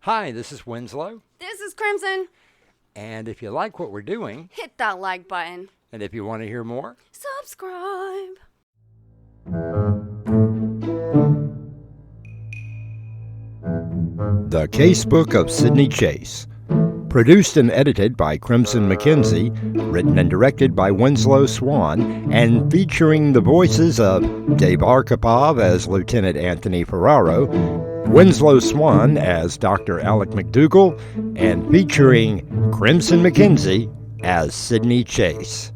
Hi, this is Winslow. This is Crimson. And if you like what we're doing, Hit that like button. and if you want to hear more, Subscribe. The Casebook of Sydney Chase. Produced and edited by Crimson McKenzie, written and directed by Winslow Swan, and featuring the voices of Dave Arkipov as Lieutenant Anthony Ferraro, Winslow Swan as Dr. Alec McDougall, and featuring Crimson McKenzie as Sydney Chase.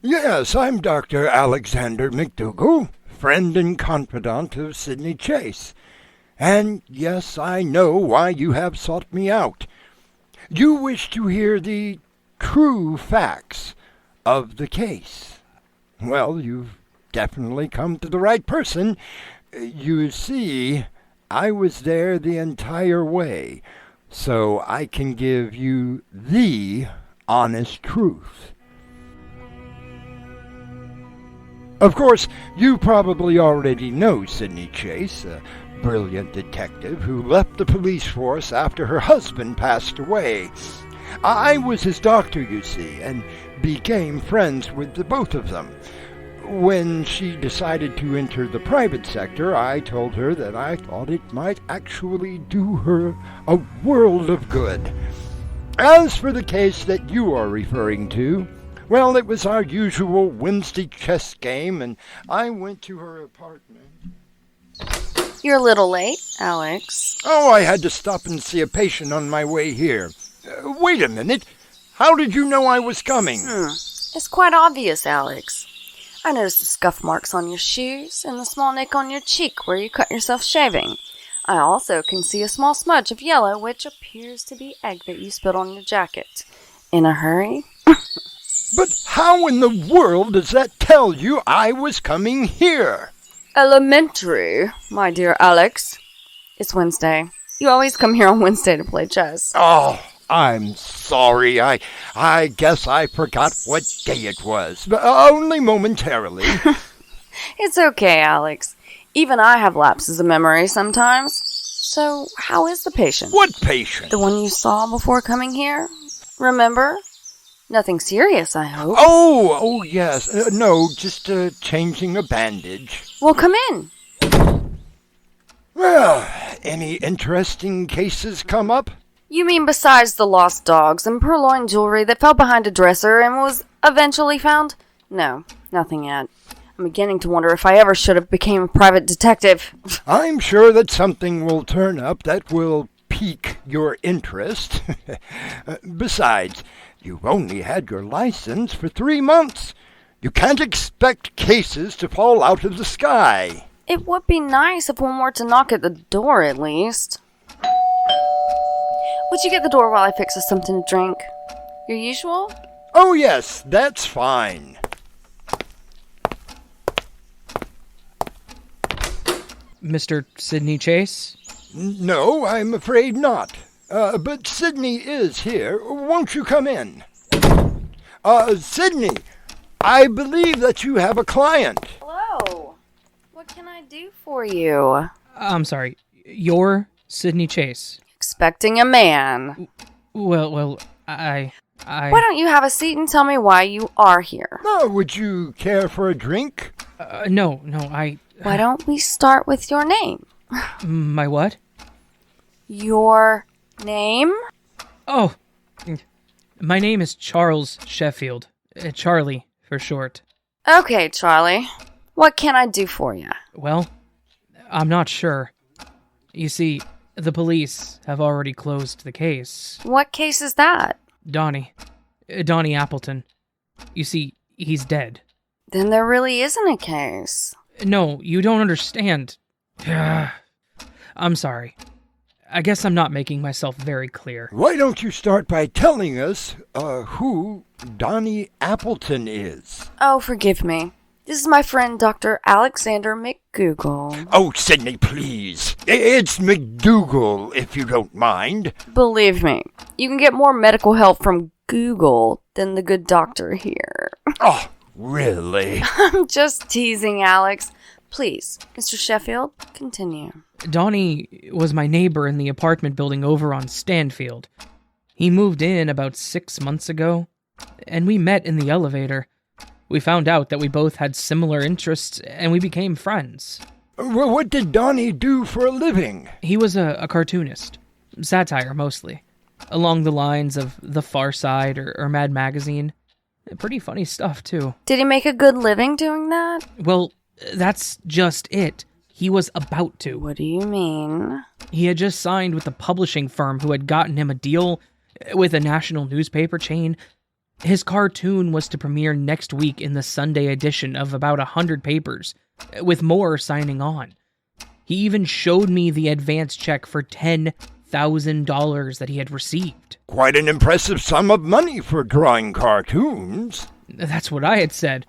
Yes, I'm Dr. Alexander McDougall, friend and confidant of Sydney Chase. And yes, I know why you have sought me out. You wish to hear the true facts of the case. Well, you've definitely come to the right person. You see, I was there the entire way, so I can give you the honest truth. Of course, you probably already know Sydney Chase, a brilliant detective who left the police force after her husband passed away. I was his doctor, you see, and became friends with the both of them. When she decided to enter the private sector, I told her that I thought it might actually do her a world of good. As for the case that you are referring to, well, it was our usual Wednesday chess game, and I went to her apartment. You're a little late, Alex. Oh, I had to stop and see a patient on my way here. Wait a minute. How did you know I was coming? It's quite obvious, Alex. I noticed the scuff marks on your shoes and the small nick on your cheek where you cut yourself shaving. I also can see a small smudge of yellow, which appears to be egg that you spilled on your jacket. In a hurry? But how in the world does that tell you I was coming here? Elementary, my dear Alex. It's Wednesday. You always come here on Wednesday to play chess. Oh, I'm sorry. I guess I forgot what day it was. But only momentarily. It's okay, Alex. Even I have lapses of memory sometimes. So, how is the patient? What patient? The one you saw before coming here? Remember? Nothing serious, I hope. Oh, yes. No, just changing a bandage. Well, come in. Well, any interesting cases come up? You mean besides the lost dogs and purloined jewelry that fell behind a dresser and was eventually found? No, nothing yet. I'm beginning to wonder if I ever should have become a private detective. I'm sure that something will turn up that will pique your interest. Besides, you've only had your license for 3 months. You can't expect cases to fall out of the sky. It would be nice if one were to knock at the door, at least. Would you get the door while I fix us something to drink? Your usual? Oh, yes, that's fine. Mr. Sydney Chase? No, I'm afraid not. But Sydney is here. Won't you come in? Sydney, I believe that you have a client. Hello. What can I do for you? I'm sorry, you're Sydney Chase. Expecting a man. Well, I... Why don't you have a seat and tell me why you are here? Would you care for a drink? No, Why don't we start with your name? My what? Your name? Oh, my name is Charles Sheffield. Charlie, for short. Okay, Charlie. What can I do for you? Well, I'm not sure. You see, the police have already closed the case. What case is that? Donnie Appleton. You see, he's dead. Then there really isn't a case. No, you don't understand. I'm sorry. I guess I'm not making myself very clear. Why don't you start by telling us who Donnie Appleton is? Oh, forgive me. This is my friend Dr. Alexander McDougall. Oh, Sydney, please. It's McDougall, if you don't mind. Believe me, you can get more medical help from Google than the good doctor here. Oh, really? I'm just teasing, Alex. Please, Mr. Sheffield, continue. Donnie was my neighbor in the apartment building over on Stanfield. He moved in about 6 months ago, and we met in the elevator. We found out that we both had similar interests, and we became friends. Well, what did Donnie do for a living? He was a cartoonist. Satire, mostly. Along the lines of The Far Side or Mad Magazine. Pretty funny stuff, too. Did he make a good living doing that? Well, that's just it. He was about to. What do you mean? He had just signed with a publishing firm who had gotten him a deal with a national newspaper chain. His cartoon was to premiere next week in the Sunday edition of about 100 papers, with more signing on. He even showed me the advance check for $10,000 that he had received. Quite an impressive sum of money for drawing cartoons. That's what I had said.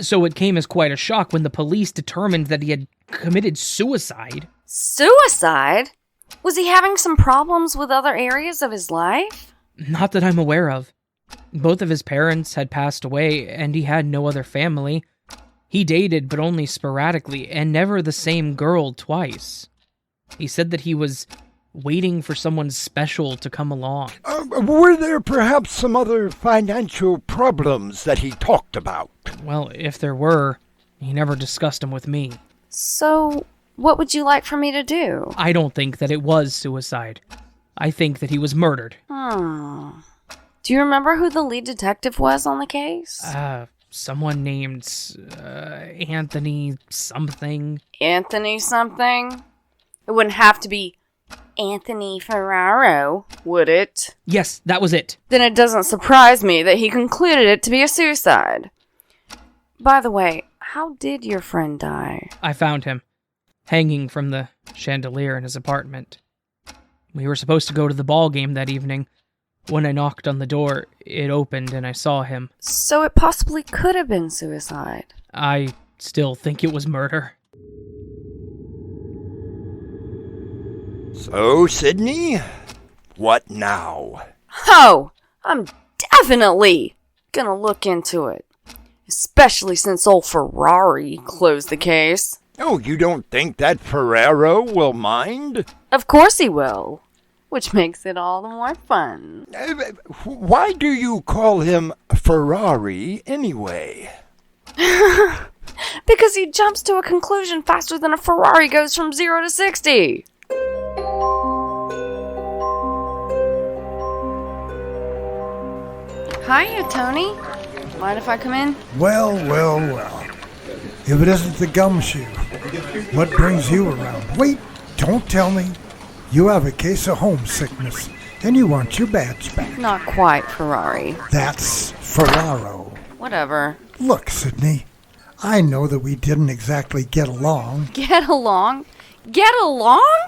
So it came as quite a shock when the police determined that he had committed suicide. Suicide? Was he having some problems with other areas of his life? Not that I'm aware of. Both of his parents had passed away, and he had no other family. He dated, but only sporadically, and never the same girl twice. He said that he was waiting for someone special to come along. Were there perhaps some other financial problems that he talked about? Well, if there were, he never discussed them with me. So, what would you like for me to do? I don't think that it was suicide. I think that he was murdered. Do you remember who the lead detective was on the case? Someone named Anthony something. Anthony something? It wouldn't have to be Anthony Ferraro, would it? Yes, that was it. Then it doesn't surprise me that he concluded it to be a suicide. By the way, how did your friend die? I found him, hanging from the chandelier in his apartment. We were supposed to go to the ball game that evening. When I knocked on the door, it opened and I saw him. So it possibly could have been suicide. I still think it was murder. So, Sydney, what now? Oh, I'm definitely gonna look into it. Especially since old Ferrari closed the case. Oh, you don't think that Ferraro will mind? Of course he will. Which makes it all the more fun. Why do you call him Ferrari anyway? Because he jumps to a conclusion faster than a Ferrari goes from 0 to 60. Hiya, Tony. Mind if I come in? Well. If it isn't the gumshoe, what brings you around? Wait, don't tell me. You have a case of homesickness, and you want your badge back. Not quite, Ferrari. That's Ferraro. Whatever. Look, Sydney, I know that we didn't exactly get along. Get along? Get along?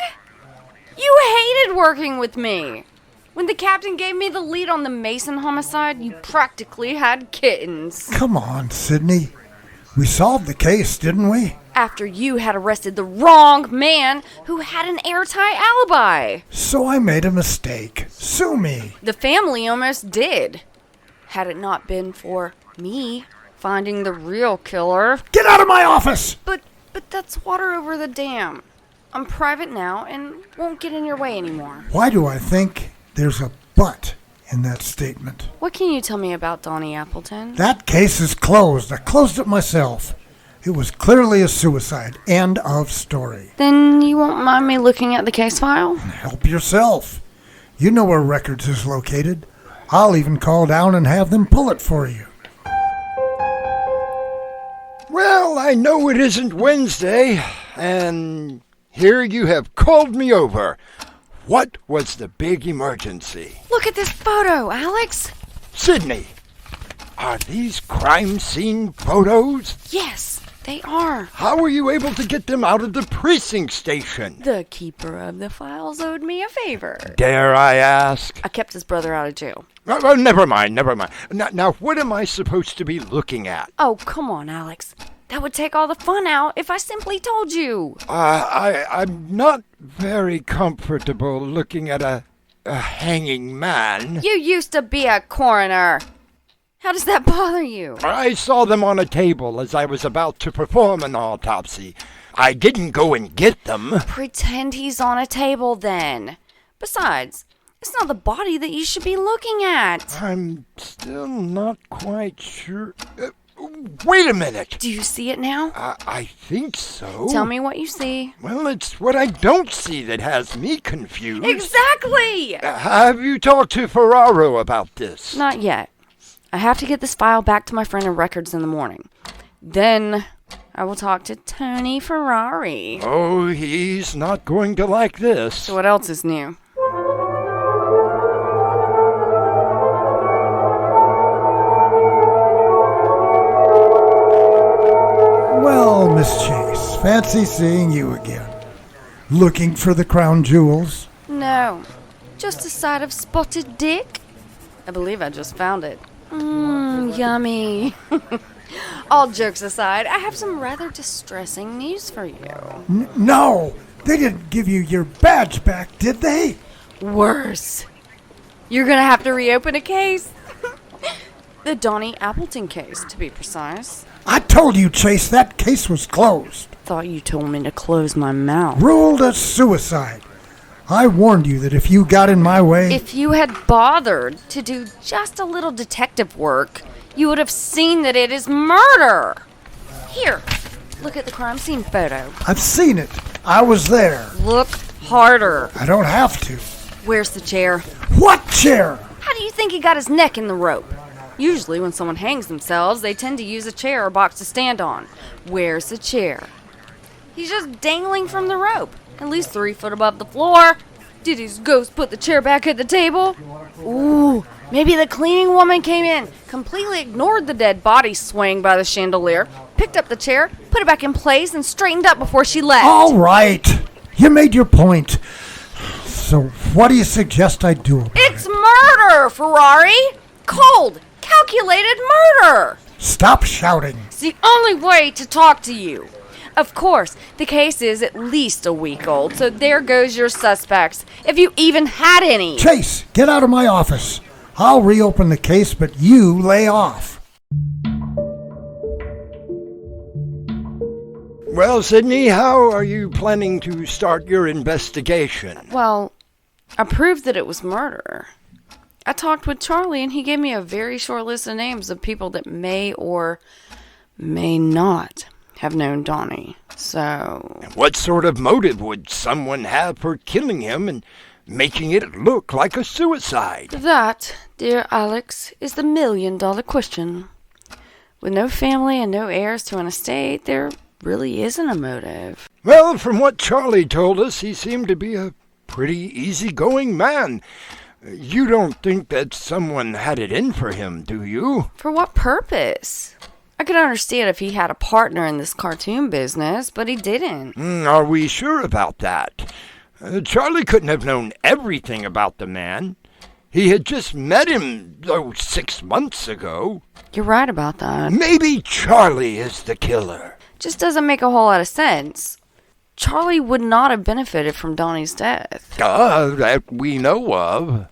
You hated working with me. When the captain gave me the lead on the Mason homicide, you practically had kittens. Come on, Sydney. We solved the case, didn't we? After you had arrested the wrong man who had an airtight alibi. So I made a mistake. Sue me. The family almost did. Had it not been for me finding the real killer. Get out of my office! But that's water over the dam. I'm private now and won't get in your way anymore. Why do I think there's a but in that statement? What can you tell me about Donnie Appleton? That case is closed. I closed it myself. It was clearly a suicide. End of story. Then you won't mind me looking at the case file? Help yourself. You know where records is located. I'll even call down and have them pull it for you. Well, I know it isn't Wednesday, and here you have called me over. What was the big emergency? Look at this photo, Alex. Sydney, are these crime scene photos? Yes, they are. How were you able to get them out of the precinct station? The keeper of the files owed me a favor. Dare I ask? I kept his brother out of jail. Oh, never mind. Now, what am I supposed to be looking at? Oh, come on, Alex. That would take all the fun out if I simply told you. I'm not very comfortable looking at a hanging man. You used to be a coroner. How does that bother you? I saw them on a table as I was about to perform an autopsy. I didn't go and get them. Pretend he's on a table then. Besides, it's not the body that you should be looking at. I'm still not quite sure. Wait a minute. Do you see it now? I think so. Tell me what you see. Well, it's what I don't see that has me confused. Exactly! Have you talked to Ferraro about this? Not yet. I have to get this file back to my friend in records in the morning. Then I will talk to Tony Ferrari. Oh, he's not going to like this. So what else is new? Well, Miss Chase, fancy seeing you again. Looking for the crown jewels? No, just a side of spotted dick. I believe I just found it. Yummy. All jokes aside, I have some rather distressing news for you. No, they didn't give you your badge back, did they? Worse. You're gonna have to reopen a case. The Donnie Appleton case, to be precise. I told you, Chase, that case was closed. Thought you told me to close my mouth. Ruled a suicide. I warned you that if you got in my way... If you had bothered to do just a little detective work, you would have seen that it is murder. Here, look at the crime scene photo. I've seen it. I was there. Look harder. I don't have to. Where's the chair? What chair? How do you think he got his neck in the rope? Usually when someone hangs themselves, they tend to use a chair or box to stand on. Where's the chair? He's just dangling from the rope, at least 3 foot above the floor. Did his ghost put the chair back at the table? Ooh, maybe the cleaning woman came in, completely ignored the dead body swaying by the chandelier, picked up the chair, put it back in place, and straightened up before she left. All right. You made your point. So what do you suggest I do about It's it? murder, Ferrari! Cold, calculated murder! Stop shouting. It's the only way to talk to you. Of course, the case is at least a week old, so there goes your suspects, if you even had any. Chase, get out of my office. I'll reopen the case, but you lay off. Well, Sydney, how are you planning to start your investigation? Well, I proved that it was murder. I talked with Charlie, and he gave me a very short list of names of people that may or may not have known Donnie. So... What sort of motive would someone have for killing him and making it look like a suicide? that, dear Alex, is the $1 million question. With no family and no heirs to an estate, there really isn't a motive. Well, from what Charlie told us, he seemed to be a pretty easygoing man. You don't think that someone had it in for him, do you? For what purpose? I could understand if he had a partner in this cartoon business, but he didn't. Are we sure about that? Charlie couldn't have known everything about the man. He had just met him, 6 months ago. You're right about that. Maybe Charlie is the killer. Just doesn't make a whole lot of sense. Charlie would not have benefited from Donnie's death. That we know of.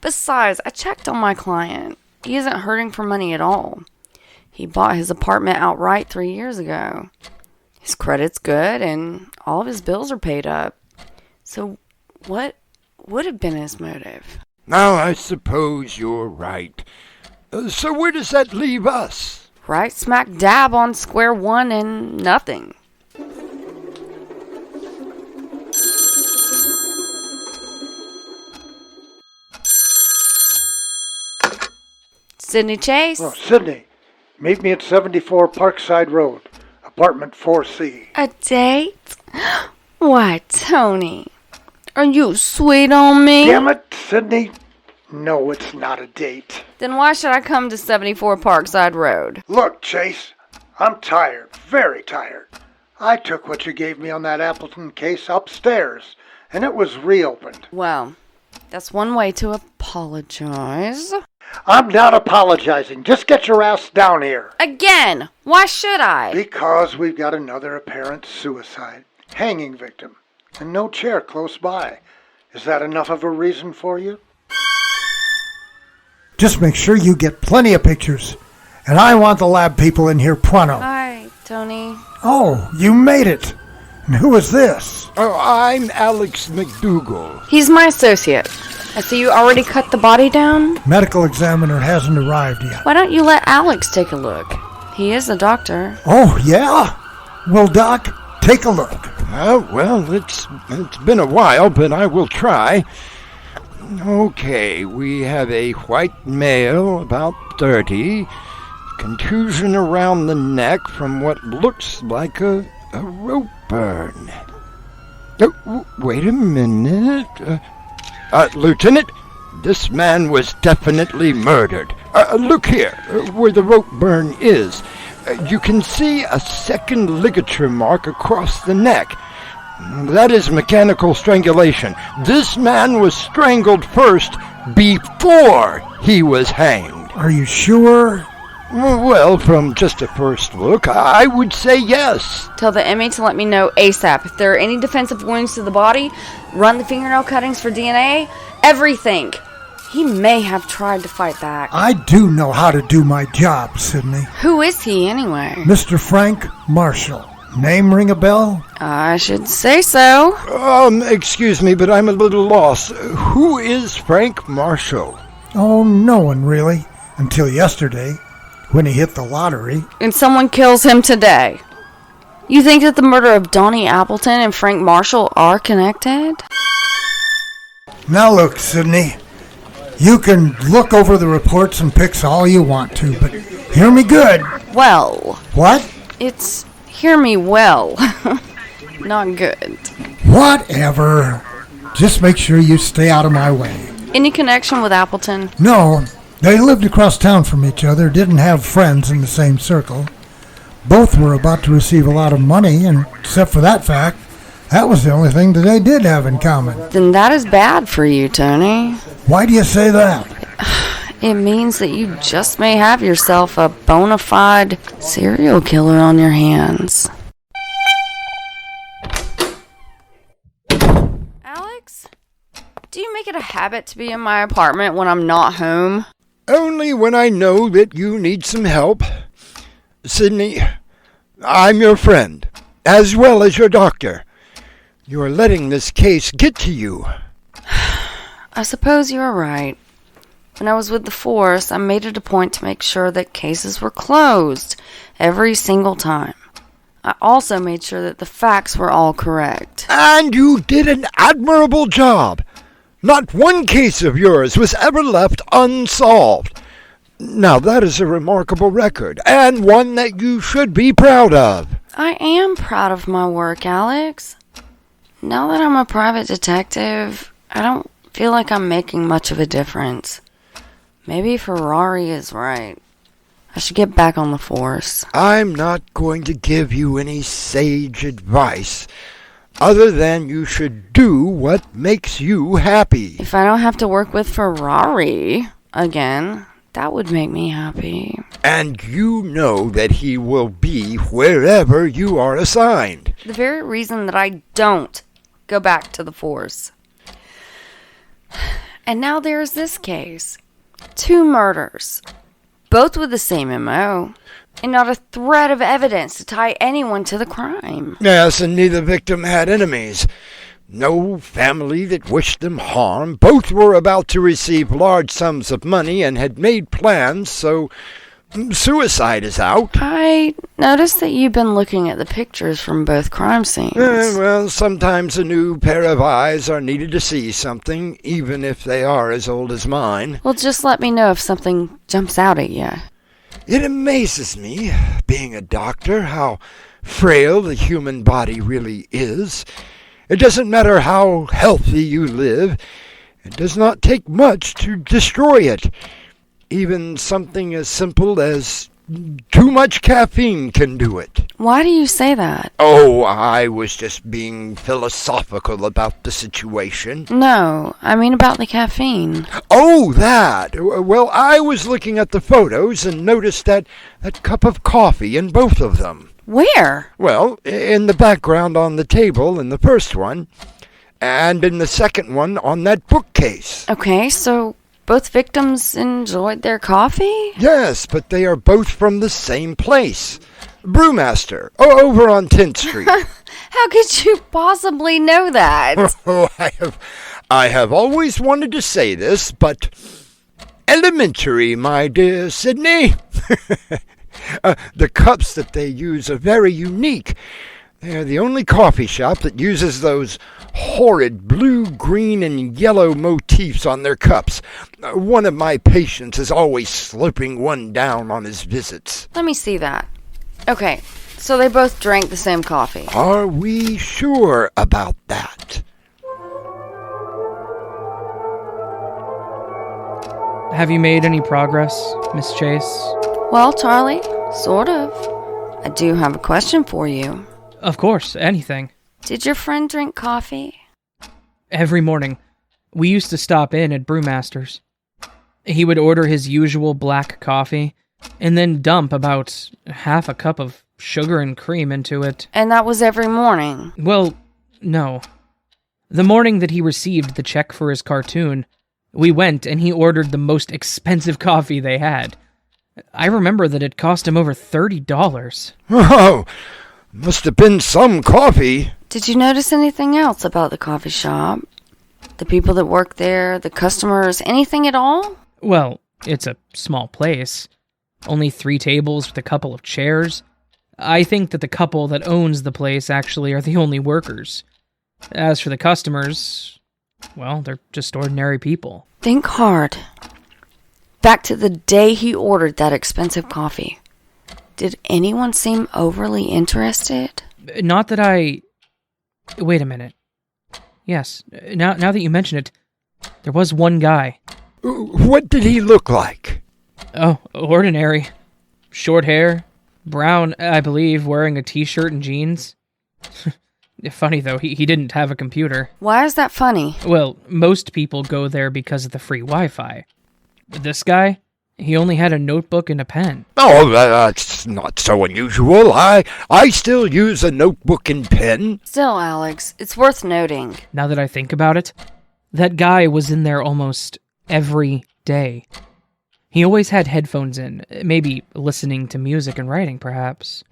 Besides, I checked on my client. He isn't hurting for money at all. He bought his apartment outright 3 years ago. His credit's good, and all of his bills are paid up. So what would have been his motive? Now, I suppose you're right. So where does that leave us? Right smack dab on square one and nothing. Sydney Chase? Oh, Sydney, meet me at 74 Parkside Road, apartment 4C. A date? Why, Tony, are you sweet on me? Damn it, Sydney. No, it's not a date. Then why should I come to 74 Parkside Road? Look, Chase, I'm tired, very tired. I took what you gave me on that Appleton case upstairs, and it was reopened. Well, that's one way to apologize. I'm not apologizing. Just get your ass down here. Again, why should I? Because we've got another apparent suicide, hanging victim, and no chair close by. Is that enough of a reason for you? Just make sure you get plenty of pictures. And I want the lab people in here pronto. Hi, Tony. Oh, you made it. And who is this? Oh, I'm Alex McDougal. He's my associate. I see you already cut the body down. Medical examiner hasn't arrived yet. Why don't you let Alex take a look? He is a doctor. Oh, yeah? Well, Doc, take a look. Well, it's been a while, but I will try. Okay, we have a white male, about 30, contusion around the neck from what looks like a rope burn. Oh, wait a minute. Lieutenant, this man was definitely murdered. Look here, where the rope burn is. You can see a second ligature mark across the neck. That is mechanical strangulation. This man was strangled first before he was hanged. Are you sure? Well, from just a first look, I would say yes. Tell the ME to let me know ASAP. If there are any defensive wounds to the body, run the fingernail cuttings for DNA. Everything. He may have tried to fight back. I do know how to do my job, Sydney. Who is he, anyway? Mr. Frank Marshall. Name ring a bell? I should say so. Excuse me, but I'm a little lost. Who is Frank Marshall? Oh, no one really. Until yesterday, when he hit the lottery. And someone kills him today. You think that the murder of Donnie Appleton and Frank Marshall are connected? Now look, Sydney. You can look over the reports and pics all you want to, but hear me good. Well, What? it's hear me well. Not good. Whatever. Just make sure you stay out of my way. Any connection with Appleton? No, they lived across town from each other, didn't have friends in the same circle. Both were about to receive a lot of money, and except for that fact, that was the only thing that they did have in common. Then that is bad for you, Tony. Why do you say that? It means that you just may have yourself a bona fide serial killer on your hands. Alex? Do you make it a habit to be in my apartment when I'm not home? Only when I know that you need some help. Sydney, I'm your friend, as well as your doctor. You are letting this case get to you. I suppose you're right. When I was with the force, I made it a point to make sure that cases were closed every single time. I also made sure that the facts were all correct. And you did an admirable job. Not one case of yours was ever left unsolved. Now that is a remarkable record, and one that you should be proud of. I am proud of my work, Alex. Now that I'm a private detective, I don't feel like I'm making much of a difference. Maybe Ferrari is right. I should get back on the force. I'm not going to give you any sage advice, other than you should do what makes you happy. If I don't have to work with Ferrari again, that would make me happy. And you know that he will be wherever you are assigned. The very reason that I don't go back to the force. And now there's this case. 2 murders. Both with the same MO. And not a thread of evidence to tie anyone to the crime. Yes, and neither victim had enemies. No family that wished them harm. Both were about to receive large sums of money and had made plans, so suicide is out. I noticed that you've been looking at the pictures from both crime scenes. Well, sometimes a new pair of eyes are needed to see something, even if they are as old as mine. Well, just let me know if something jumps out at you. It amazes me, being a doctor, how frail the human body really is. It doesn't matter how healthy you live. It does not take much to destroy it. Even something as simple as too much caffeine can do it. Why do you say that? Oh, I was just being philosophical about the situation. No, I mean about the caffeine. Oh, that! Well, I was looking at the photos and noticed that cup of coffee in both of them. Where? Well, in the background on the table in the first one, and in the second one on that bookcase. Okay, so both victims enjoyed their coffee? Yes, but they are both from the same place. Brewmaster, over on 10th Street. How could you possibly know that? Oh, I have always wanted to say this, but elementary, my dear Sydney. The cups that they use are very unique. They're the only coffee shop that uses those horrid blue, green, and yellow motifs on their cups. One of my patients is always slurping one down on his visits. Let me see that. Okay, so they both drank the same coffee. Are we sure about that? Have you made any progress, Miss Chase? Well, Charlie, sort of. I do have a question for you. Of course, anything. Did your friend drink coffee? Every morning, we used to stop in at Brewmaster's. He would order his usual black coffee, and then dump about half a cup of sugar and cream into it. And that was every morning? Well, no. The morning that he received the check for his cartoon, we went and he ordered the most expensive coffee they had. I remember that it cost him over $30. Oh, must have been some coffee. Did you notice anything else about the coffee shop? The people that work there, the customers, anything at all? Well, it's a small place. Only 3 tables with a couple of chairs. I think that the couple that owns the place actually are the only workers. As for the customers, well, they're just ordinary people. Think hard. Back to the day he ordered that expensive coffee. Did anyone seem overly interested? Not that I... Wait a minute. Yes, now that you mention it, there was one guy. What did he look like? Oh, ordinary. Short hair, brown, I believe, wearing a t-shirt and jeans. Funny, though, he didn't have a computer. Why is that funny? Well, most people go there because of the free Wi-Fi. This guy, he only had a notebook and a pen. Oh, that's not so unusual. I still use a notebook and pen. Still, Alex, it's worth noting. Now that I think about it, that guy was in there almost every day. He always had headphones in, maybe listening to music and writing, perhaps.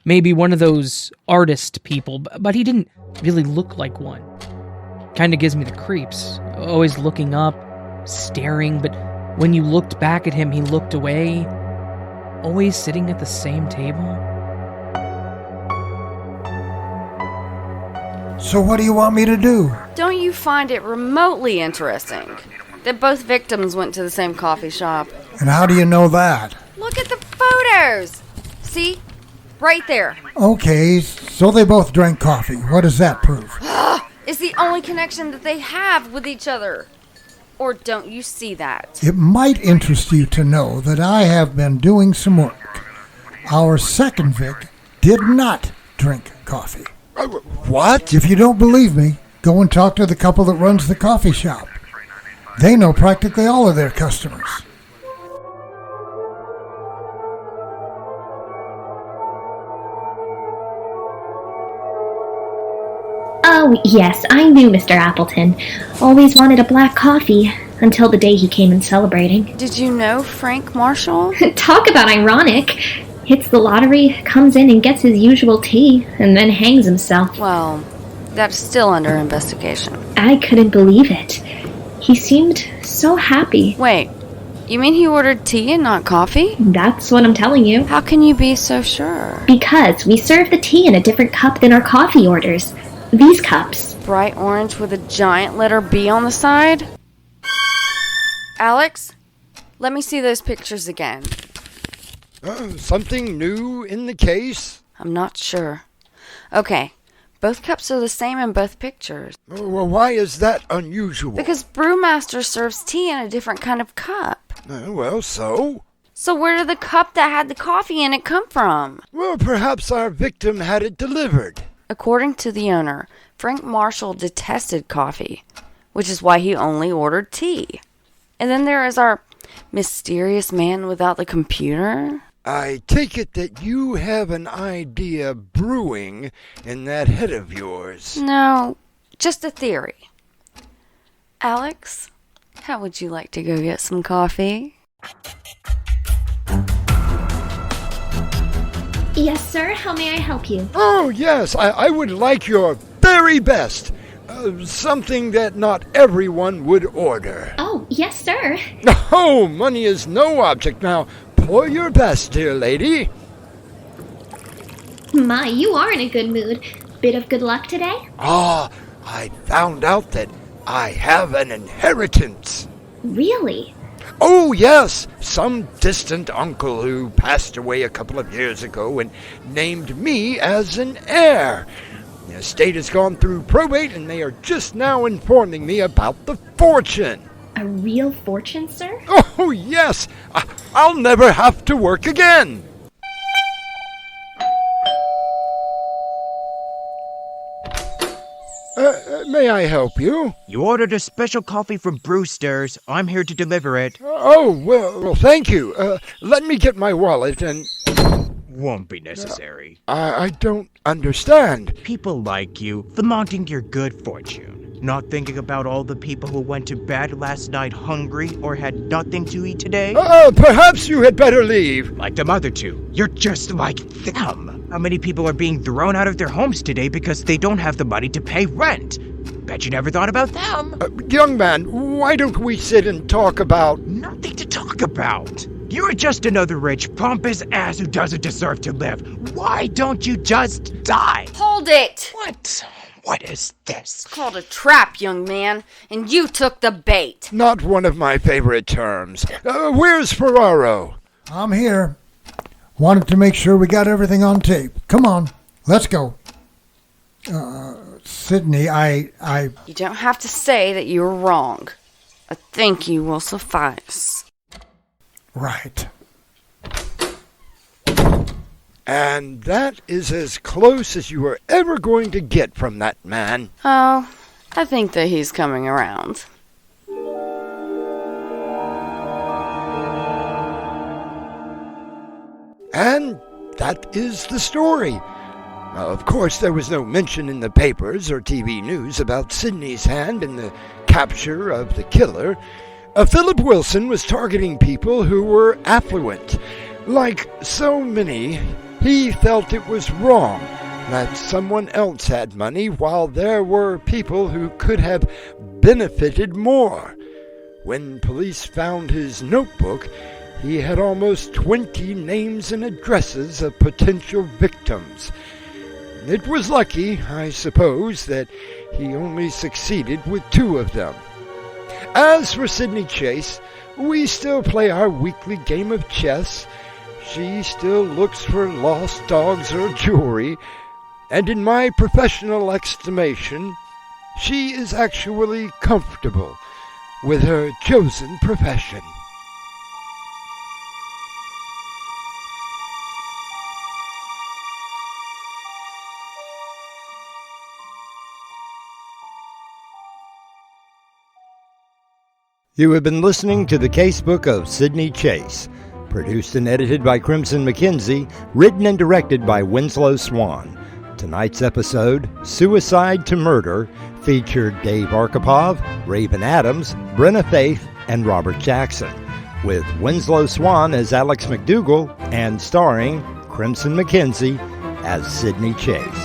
Maybe one of those artist people, but he didn't really look like one. Kinda gives me the creeps. Always looking up, staring, but when you looked back at him, he looked away. Always sitting at the same table. So what do you want me to do? Don't you find it remotely interesting that both victims went to the same coffee shop? And how do you know that? Look at the photos! See? Right there. Okay, so they both drank coffee. What does that prove? It's the only connection that they have with each other. Or don't you see that? It might interest you to know that I have been doing some work. Our second Vic did not drink coffee. What? If you don't believe me, go and talk to the couple that runs the coffee shop. They know practically all of their customers. Oh, yes, I knew Mr. Appleton. Always wanted a black coffee, until the day he came in celebrating. Did you know Frank Marshall? Talk about ironic. Hits the lottery, comes in and gets his usual tea, and then hangs himself. Well, that's still under investigation. I couldn't believe it. He seemed so happy. Wait, you mean he ordered tea and not coffee? That's what I'm telling you. How can you be so sure? Because we serve the tea in a different cup than our coffee orders. These cups. Bright orange with a giant letter B on the side? Alex, let me see those pictures again. Something new in the case? I'm not sure. Okay, both cups are the same in both pictures. Well, why is that unusual? Because Brewmaster serves tea in a different kind of cup. Well, so? So where did the cup that had the coffee in it come from? Well, perhaps our victim had it delivered. According to the owner, Frank Marshall detested coffee, which is why he only ordered tea. And then there is our mysterious man without the computer. I take it that you have an idea brewing in that head of yours. No, just a theory. Alex, How would you like to go get some coffee? Yes, sir. How may I help you? Oh, yes, I would like your very best. Something that not everyone would order. Oh, yes, sir. Oh, money is no object. Now, pour your best, dear lady. My, you are in a good mood. Bit of good luck today? Ah, I found out that I have an inheritance. Really? Oh, yes, some distant uncle who passed away a couple of years ago and named me as an heir. The estate has gone through probate, and they are just now informing me about the fortune. A real fortune, sir? Oh, yes, I'll never have to work again. May I help you? You ordered a special coffee from Brewster's. I'm here to deliver it. Oh, well, thank you. Let me get my wallet and... Won't be necessary. I don't understand. People like you, flaunting your good fortune. Not thinking about all the people who went to bed last night hungry or had nothing to eat today? Perhaps you had better leave. Like them other two. You're just like them. How many people are being thrown out of their homes today because they don't have the money to pay rent? Bet you never thought about them. Young man, why don't we sit and talk about... Nothing to talk about. You're just another rich, pompous ass who doesn't deserve to live. Why don't you just die? Hold it! What? What is this? It's called a trap, young man, and you took the bait. Not one of my favorite terms. Where's Ferraro? I'm here. Wanted to make sure we got everything on tape. Come on, let's go. Sydney, I... You don't have to say that you were wrong. A thank you will suffice. Right. And that is as close as you are ever going to get from that man. Oh, I think that he's coming around. And that is the story. Of course, there was no mention in the papers or TV news about Sydney's hand in the capture of the killer. Philip Wilson was targeting people who were affluent. Like so many, he felt it was wrong that someone else had money while there were people who could have benefited more. When police found his notebook, he had almost 20 names and addresses of potential victims. It was lucky, I suppose, that he only succeeded with 2 of them. As for Sydney Chase, we still play our weekly game of chess. She still looks for lost dogs or jewelry, and in my professional estimation, she is actually comfortable with her chosen profession. You have been listening to the Casebook of Sydney Chase, produced and edited by Crimson McKenzie, written and directed by Winslow Swan. Tonight's episode, Suicide to Murder, featured Dave Arkipov, Raven Adams, Brinna Faith, and Robert Jackson, with Winslow Swan as Alex McDougall and starring Crimson McKenzie as Sydney Chase.